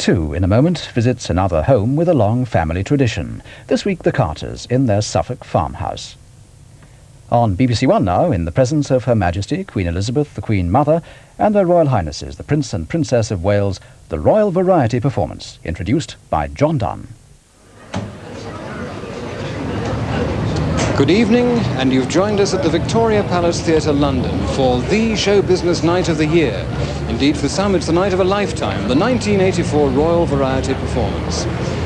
too, in a moment, visits another home with a long family tradition. This week, the Carters in their Suffolk farmhouse. On BBC One now, in the presence of Her Majesty Queen Elizabeth, the Queen Mother, and their Royal Highnesses, the Prince and Princess of Wales, the Royal Variety Performance, introduced by John Dunn. Good evening, and you've joined us at the Victoria Palace Theatre, London, for the show business night of the year. Indeed, for some, it's the night of a lifetime, the 1984 Royal Variety Performance.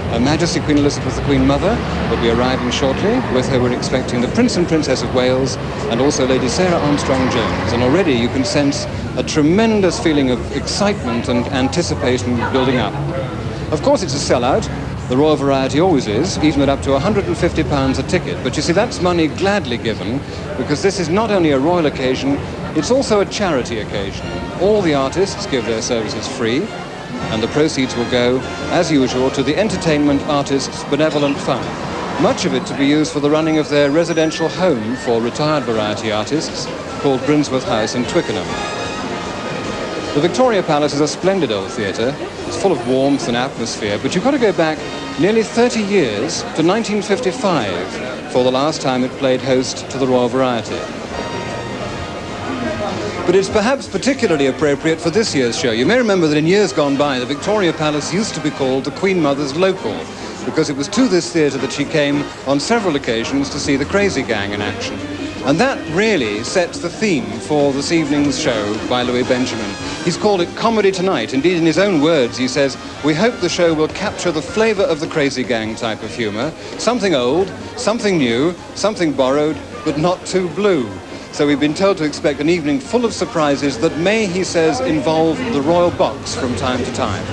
Her Majesty Queen Elizabeth, the Queen Mother, will be arriving shortly. With her, we're expecting the Prince and Princess of Wales, and also Lady Sarah Armstrong-Jones. And already you can sense a tremendous feeling of excitement and anticipation building up. Of course, it's a sellout. The Royal Variety always is, even at up to £150 a ticket. But you see, that's money gladly given, because this is not only a royal occasion, it's also a charity occasion. All the artists give their services free, and the proceeds will go, as usual, to the Entertainment Artists Benevolent Fund. Much of it to be used for the running of their residential home for retired variety artists, called Brinsworth House in Twickenham. The Victoria Palace is a splendid old theatre. It's full of warmth and atmosphere, but you've got to go back nearly 30 years to 1955 for the last time it played host to the Royal Variety. But it's perhaps particularly appropriate for this year's show. You may remember that in years gone by, the Victoria Palace used to be called the Queen Mother's Local, because it was to this theatre that she came on several occasions to see the Crazy Gang in action. And that really sets the theme for this evening's show by Louis Benjamin. He's called it Comedy Tonight. Indeed, in his own words, he says, "We hope the show will capture the flavour of the Crazy Gang type of humour. Something old, something new, something borrowed, but not too blue." So we've been told to expect an evening full of surprises that may, he says, involve the royal box from time to time.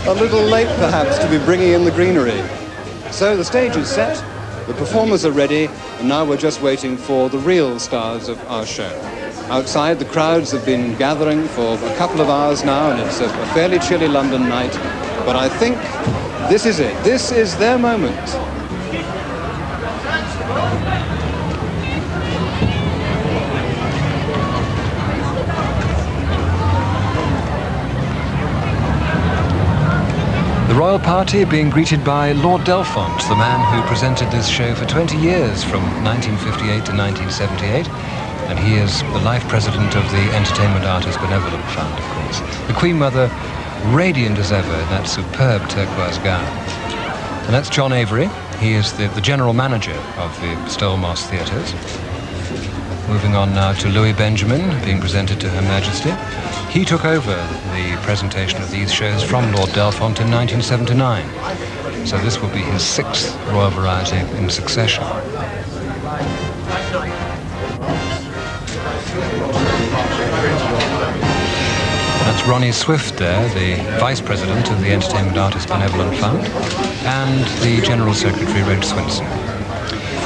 A little late, perhaps, to be bringing in the greenery. So the stage is set. The performers are ready, and now we're just waiting for the real stars of our show. Outside, the crowds have been gathering for a couple of hours now, and it's a fairly chilly London night. But I think this is it. This is their moment. The royal party being greeted by Lord Delfont, the man who presented this show for 20 years, from 1958 to 1978, and he is the life president of the Entertainment Artists Benevolent Fund, of course. The Queen Mother, radiant as ever in that superb turquoise gown. And that's John Avery. He is the general manager of the Stowell Moss Theatres. Moving on now to Louis Benjamin, being presented to Her Majesty. He took over the presentation of these shows from Lord Delfont in 1979. So this will be his 6th Royal Variety in succession. That's Ronnie Swift there, the Vice President of the Entertainment Artists Benevolent Fund, and the General Secretary, Reg Swinson.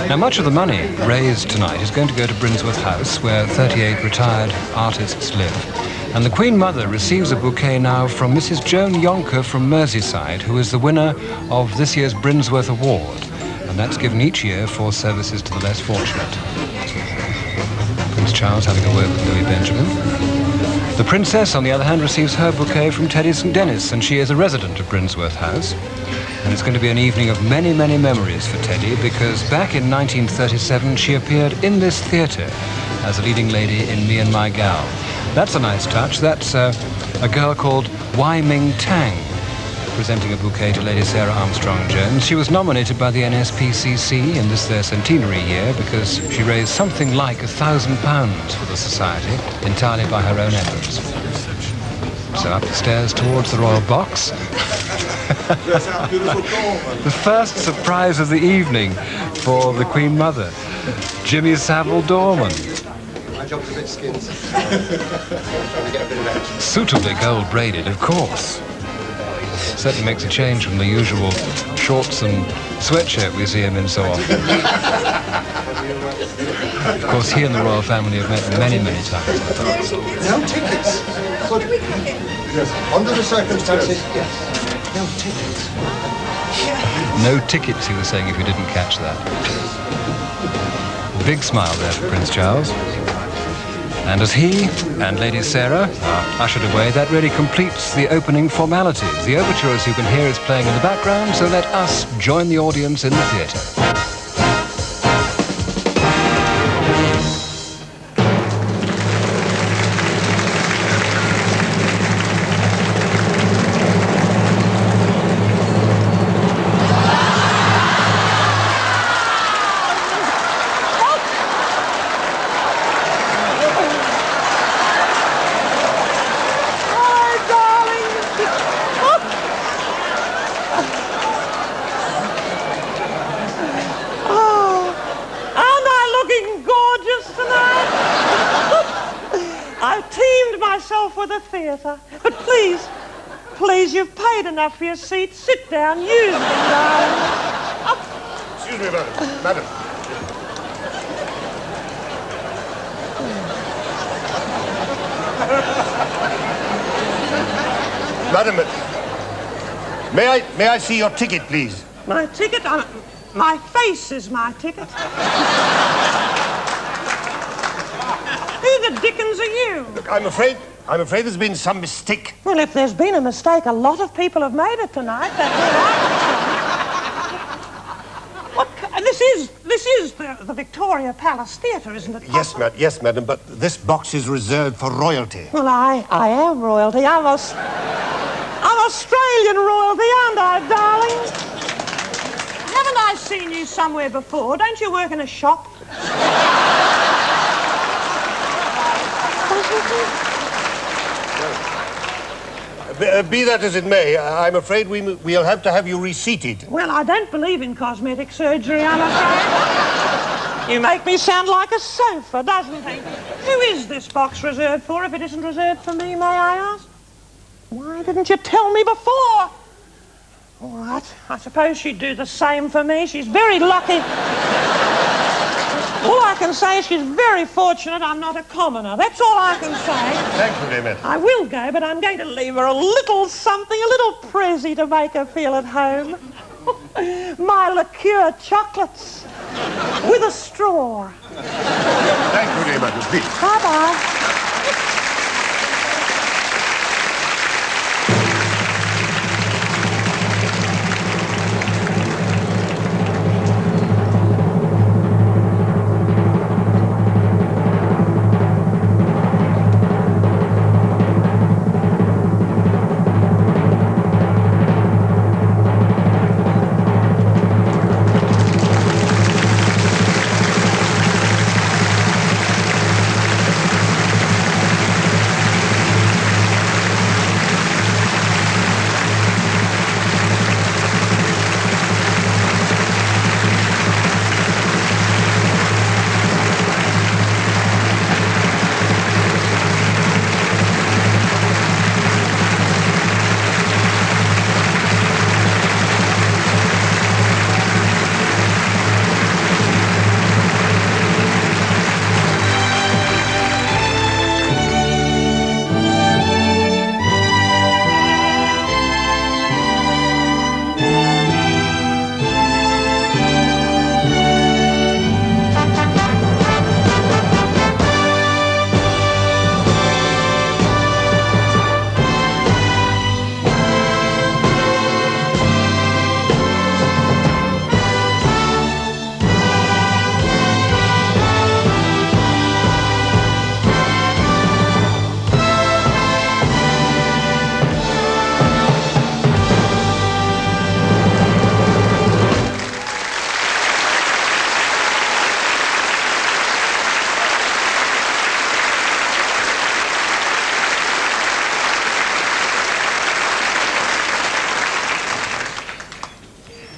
Now, much of the money raised tonight is going to go to Brinsworth House, where 38 retired artists live. And the Queen Mother receives a bouquet now from Mrs. Joan Yonker from Merseyside, who is the winner of this year's Brinsworth Award. And that's given each year for services to the less fortunate. Prince Charles having a word with Louis Benjamin. The Princess, on the other hand, receives her bouquet from Teddy St Dennis, and she is a resident of Brinsworth House. And it's going to be an evening of many, many memories for Teddy, because back in 1937 she appeared in this theatre as a leading lady in Me and My Gal. That's a nice touch. That's a girl called Wai Ming Tang, presenting a bouquet to Lady Sarah Armstrong-Jones. She was nominated by the NSPCC in this their centenary year because she raised something like £1,000 for the Society, entirely by her own efforts. So up the stairs towards the royal box. The first surprise of the evening for the Queen Mother, Jimmy Savile Dorman. My job's a bit skinned. Suitably gold braided, of course. Certainly makes a change from the usual shorts and sweatshirt we see him in so often. Of course, he and the royal family have met many, many times. No tickets. Good. Yes. Under the circumstances, yes. No tickets. No tickets, he was saying, if you didn't catch that. Big smile there for Prince Charles. And as he and Lady Sarah are ushered away, that really completes the opening formalities. The overture, as you can hear, is playing in the background, so let us join the audience in the theatre. I've teamed myself with a theatre. But please, you've paid enough for your seat. Sit down, use them, darling. Excuse me, madam. Madam, may I see your ticket, please? My ticket? My face is my ticket. Who the dickens are you? Look, I'm afraid there's been some mistake. Well, if there's been a mistake, a lot of people have made it tonight. That's all I can say. What? This is the Victoria Palace Theatre, isn't it? Yes, madam, but this box is reserved for royalty. Well, I am royalty. I'm Australian royalty, aren't I, darling? Haven't I seen you somewhere before? Don't you work in a shop? Be that as it may, I'm afraid we'll have to have you reseated. Well, I don't believe in cosmetic surgery, I'm afraid. You make me sound like a sofa, doesn't it? Who is this box reserved for, if it isn't reserved for me, may I ask? Why didn't you tell me before? What? I suppose she'd do the same for me. She's very lucky. All I can say is she's very fortunate I'm not a commoner. That's all I can say. Thank you very much. I will go, but I'm going to leave her a little something, a little prezzy to make her feel at home. My liqueur chocolates with a straw. Thank you very much, please. Bye-bye.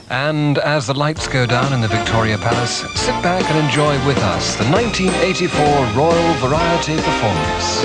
And as the lights go down in the Victoria Palace, sit back and enjoy with us the 1984 Royal Variety Performance.